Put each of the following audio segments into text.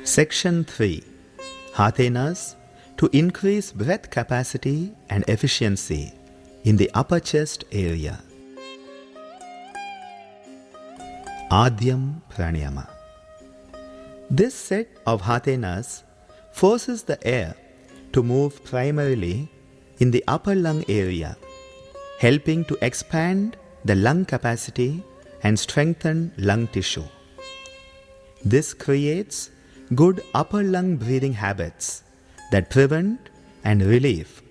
Section 3. Hathenas to increase breath capacity and efficiency in the upper chest area. Adhyam Pranayama. This set of Hathenas forces the air to move primarily in the upper lung area, helping to expand the lung capacity and strengthen lung tissue. This creates good upper lung breathing habits that prevent and relieve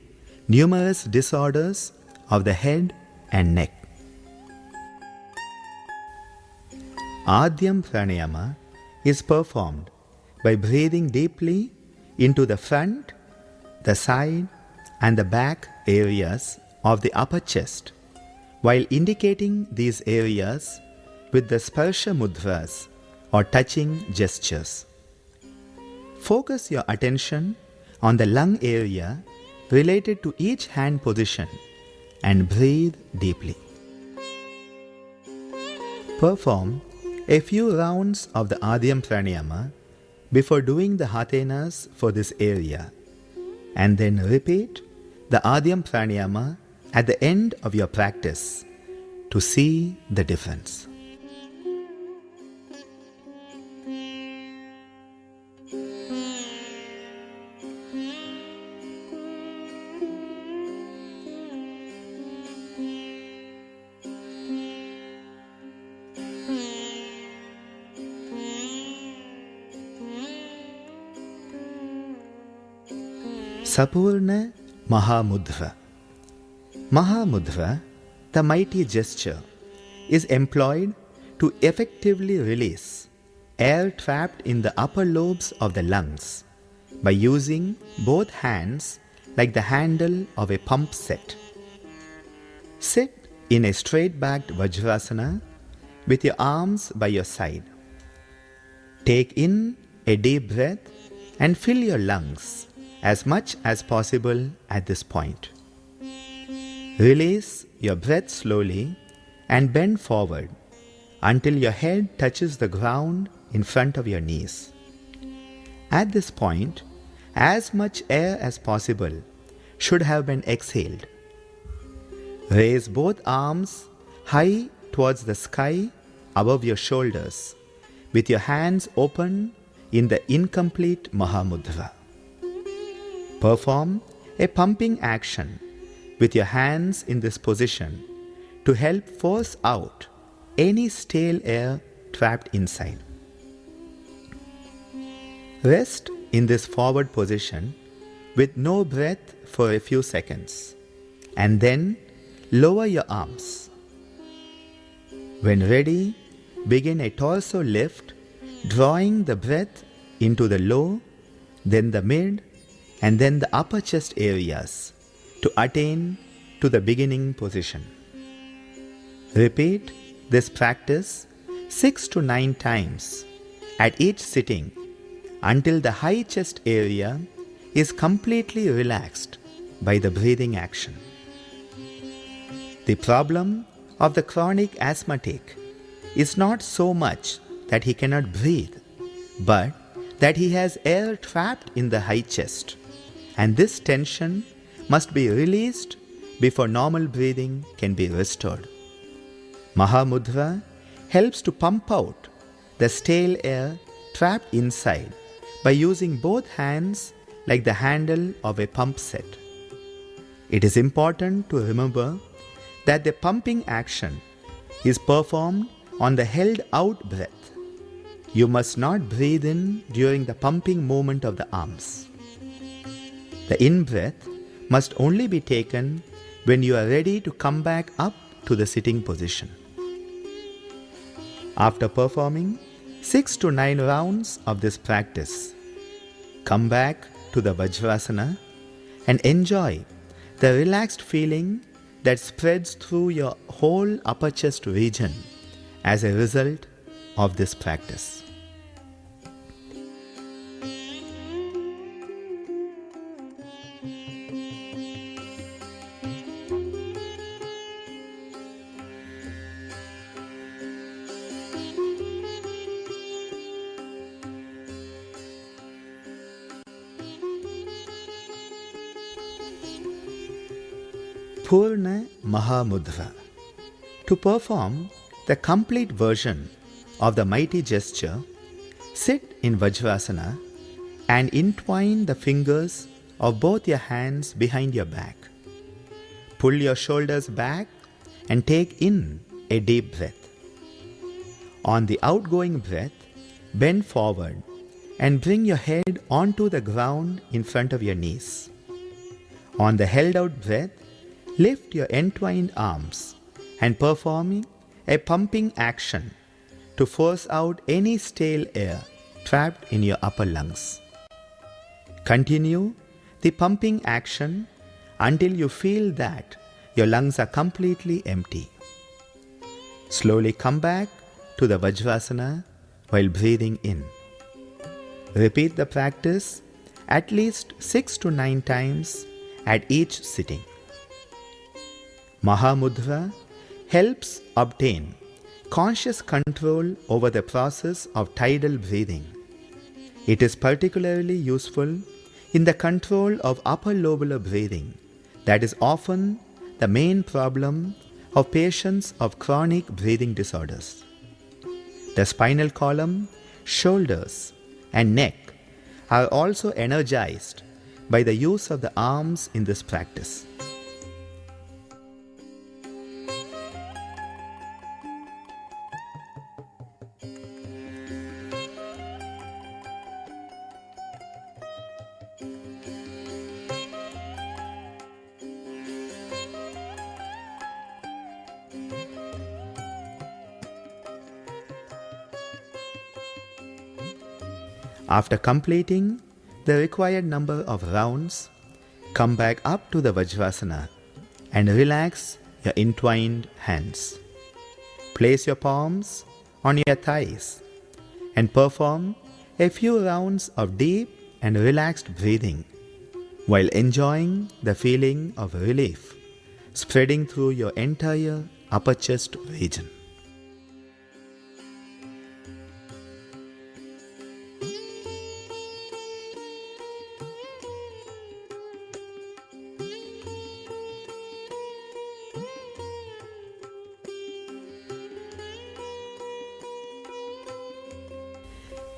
numerous disorders of the head and neck. Adhyam Pranayama is performed by breathing deeply into the front, the side, and the back areas of the upper chest, while indicating these areas with the Sparsha Mudras or touching gestures. Focus your attention on the lung area related to each hand position and breathe deeply. Perform a few rounds of the Adhyam Pranayama before doing the Hathenas for this area, and then repeat the Adhyam Pranayama at the end of your practice to see the difference. Sapurna Maha Mudra. Maha Mudra, the mighty gesture, is employed to effectively release air trapped in the upper lobes of the lungs by using both hands like the handle of a pump set. Sit in a straight-backed Vajrasana with your arms by your side. Take in a deep breath and fill your lungs as much as possible at this point. Release your breath slowly and bend forward until your head touches the ground in front of your knees. At this point, as much air as possible should have been exhaled. Raise both arms high towards the sky above your shoulders with your hands open in the incomplete Maha Mudra. Perform a pumping action with your hands in this position to help force out any stale air trapped inside. Rest in this forward position with no breath for a few seconds, and then lower your arms. When ready, begin a torso lift, drawing the breath into the low, then the mid, and then the upper chest areas to attain to the beginning position. Repeat this practice 6 to 9 times at each sitting until the high chest area is completely relaxed by the breathing action. The problem of the chronic asthmatic is not so much that he cannot breathe, but that he has air trapped in the high chest, and this tension must be released before normal breathing can be restored. Maha Mudra helps to pump out the stale air trapped inside by using both hands like the handle of a pump set. It is important to remember that the pumping action is performed on the held out breath. You must not breathe in during the pumping movement of the arms. The in-breath must only be taken when you are ready to come back up to the sitting position. After performing 6 to 9 rounds of this practice, come back to the Vajrasana and enjoy the relaxed feeling that spreads through your whole upper chest region as a result of this practice. Purna Maha Mudra. To perform the complete version of the mighty gesture, sit in Vajrasana and entwine the fingers of both your hands behind your back. Pull your shoulders back and take in a deep breath. On the outgoing breath, bend forward and bring your head onto the ground in front of your knees. On the held out breath, lift your entwined arms and performing a pumping action to force out any stale air trapped in your upper lungs. Continue the pumping action until you feel that your lungs are completely empty. Slowly come back to the Vajrasana while breathing in. Repeat the practice at least 6 to 9 times at each sitting. Mahamudra helps obtain conscious control over the process of tidal breathing. It is particularly useful in the control of upper lobular breathing, that is often the main problem of patients of chronic breathing disorders. The spinal column, shoulders, and neck are also energized by the use of the arms in this practice. After completing the required number of rounds, come back up to the Vajrasana and relax your entwined hands. Place your palms on your thighs and perform a few rounds of deep and relaxed breathing while enjoying the feeling of relief spreading through your entire upper chest region.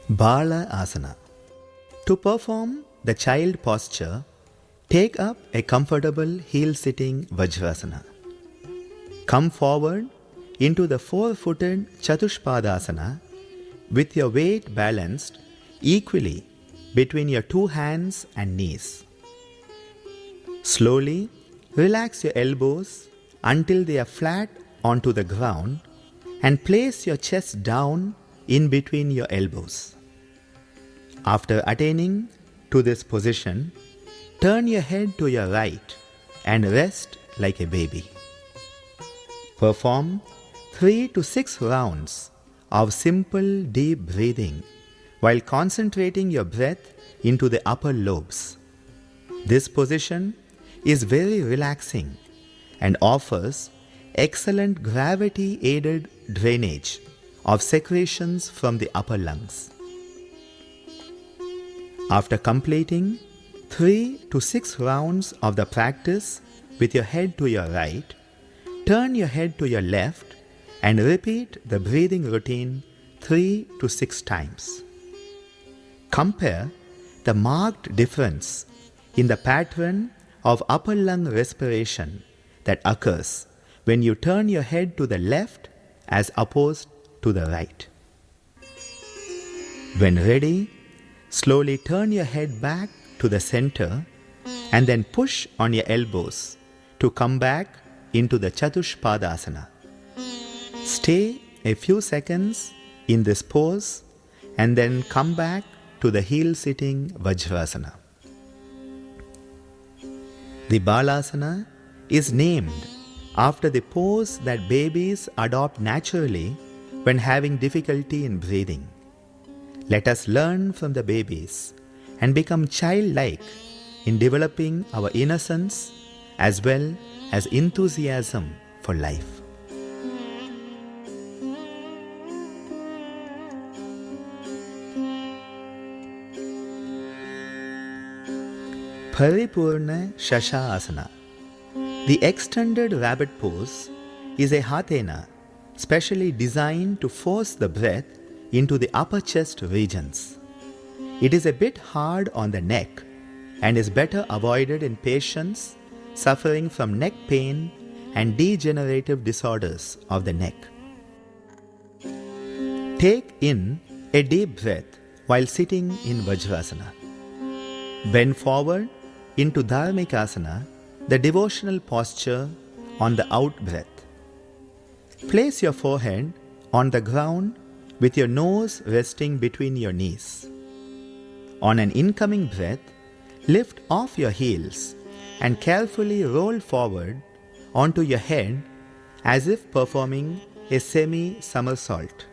Bala Asana. To perform the child posture, take up a comfortable heel-sitting Vajrasana. Come forward into the four-footed Chatushpadasana with your weight balanced equally between your two hands and knees. Slowly relax your elbows until they are flat onto the ground and place your chest down in between your elbows. After attaining to this position, turn your head to your right and rest like a baby. Perform 3 to 6 rounds of simple deep breathing while concentrating your breath into the upper lobes. This position is very relaxing and offers excellent gravity-aided drainage of secretions from the upper lungs. After completing 3 to 6 rounds of the practice with your head to your right, turn your head to your left and repeat the breathing routine 3 to 6 times. Compare the marked difference in the pattern of upper lung respiration that occurs when you turn your head to the left as opposed to the right. When ready, slowly turn your head back to the center and then push on your elbows to come back into the Chatushpadasana. Stay a few seconds in this pose and then come back to the heel-sitting Vajrasana. The Balasana is named after the pose that babies adopt naturally when having difficulty in breathing. Let us learn from the babies and become childlike in developing our innocence as well as enthusiasm for life. Paripurna Shasha Asana. The extended rabbit pose is a Hathena specially designed to force the breath into the upper chest regions. It is a bit hard on the neck and is better avoided in patients suffering from neck pain and degenerative disorders of the neck. Take in a deep breath while sitting in Vajrasana. Bend forward into Dharmic Asana, the devotional posture on the out breath. Place your forehead on the ground with your nose resting between your knees. On an incoming breath, lift off your heels and carefully roll forward onto your head as if performing a semi-somersault.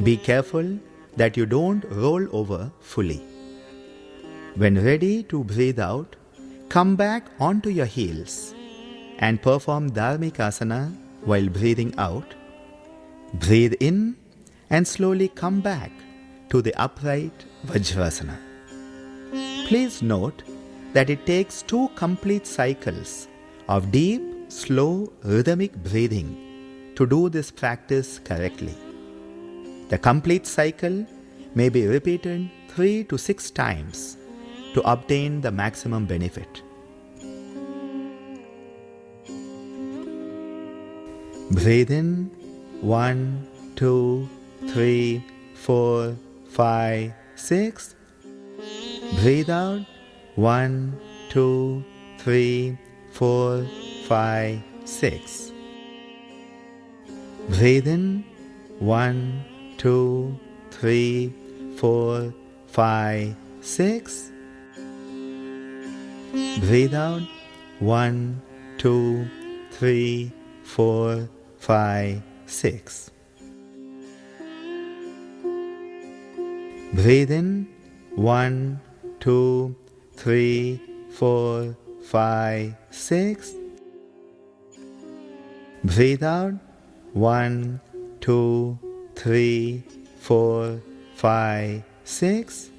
Be careful that you don't roll over fully. When ready to breathe out, come back onto your heels and perform Dharmic Asana while breathing out. Breathe in and slowly come back to the upright Vajrasana. Please note that it takes 2 complete cycles of deep, slow, rhythmic breathing to do this practice correctly. The complete cycle may be repeated 3 to 6 times to obtain the maximum benefit. Breathe in 1, 2, 3, 4, 5, 6. Breathe out 1, 2, 3, 4, 5, 6. Breathe in 1, 2, 3, 4, 5, 6. Breathe out 1, 2, 3, 4, 5, 6. Breathe in 1, 2, 3, 4, 5, 6. Breathe out 1, 2, 3, 4, 5, 6.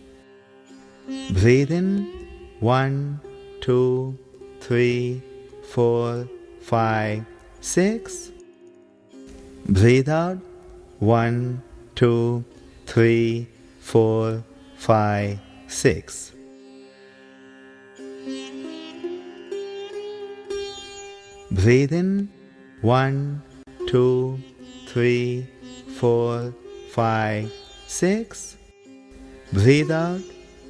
Breathe in 1, 2, 3, 4, 5, 6. Breathe out 1, 2, 3, 4, 5, 6. Breathe in 1, 2, 3, 4, 5, 6. Breathe out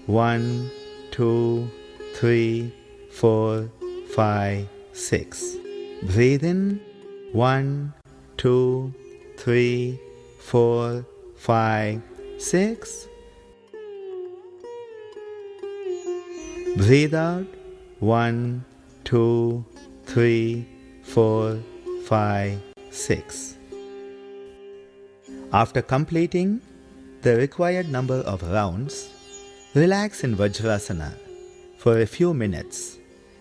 1, 2, 3, 4, 5, 6. Breathe in 1, 2, 3, 4, 5, 6. Breathe out 1, 2, 3, 4, 5, 6. After completing the required number of rounds, relax in Vajrasana for a few minutes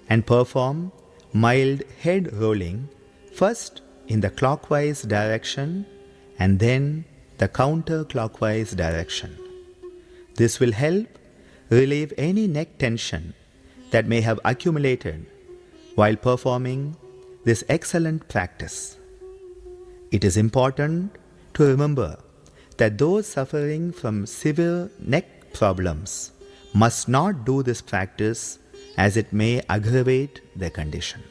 and perform mild head rolling, first in the clockwise direction and then the counterclockwise direction. This will help relieve any neck tension that may have accumulated while performing this excellent practice. It is important to remember that those suffering from severe neck problems must not do this practice as it may aggravate their condition.